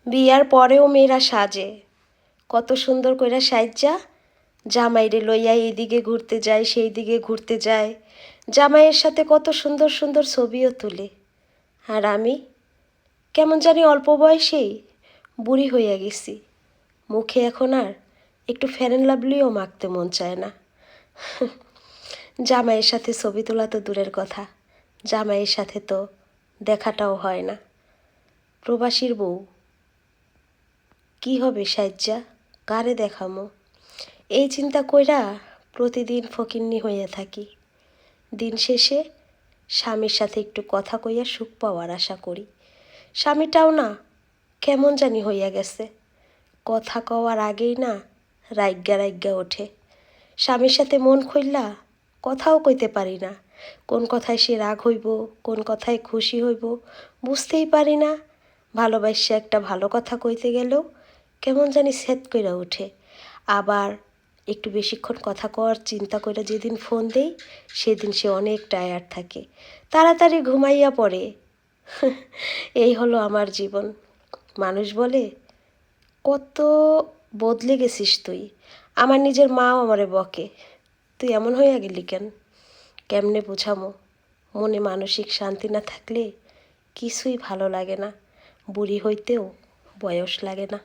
বিয়ার পরেও মেয়েরা সাজে, কত সুন্দর কইরা সাইজ্জা জামাইরে লইয়া এইদিকে ঘুরতে যায় সেই দিকে ঘুরতে যায়, জামাইয়ের সাথে কত সুন্দর সুন্দর ছবিও তুলে। আর আমি কেমন জানি অল্প বয়সেই বুড়ি হইয়া গেছি, মুখে এখন আর একটু ফেয়ার অ্যান্ড লাভলিও মাখতে মন চায় না। জামাইয়ের সাথে ছবি তোলা তো দূরের কথা, জামাইয়ের সাথে তো দেখাটাও হয় না। প্রবাসীর বউ কি হবে সাইজ্জা, কারে দেখামো, এই চিন্তা কইরা প্রতিদিন ফকিন্নি হইয়া থাকি। দিন শেষে স্বামীর সাথে একটু কথা কইয়া সুখ পাওয়ার আশা করি। স্বামীটাও না কেমন জানি হইয়া গেছে, কথা কওয়ার আগেই না রাইগ্গা রাইগ্গা ওঠে। স্বামীর সাথে মন খুললা কথাও কইতে পারি না, কোন কথায় সে রাগ হইব কোন কথায় খুশি হইব বুঝতেই পারি না। ভালোবাসে একটা ভালো কথা কইতে গেলেও কেমন জানি সেদ কইরা ওঠে। আবার একটু বেশিক্ষণ কথা কওয়ার চিন্তা করে যেদিন ফোন দেই সেদিন সে অনেক টায়ার্ড থাকে, তাড়াতাড়ি ঘুমাইয়া পড়ে। এই হলো আমার জীবন। মানুষ বলে কত বদলে গেছিস তুই, আমার নিজের মাও আমারে বকে, তুই এমন হইয়া গেলি কেন। কেমনে বোঝামো, মনে মানসিক শান্তি না থাকলে কিছুই ভালো লাগে না, বুড়ি হইতেও বয়স লাগে না।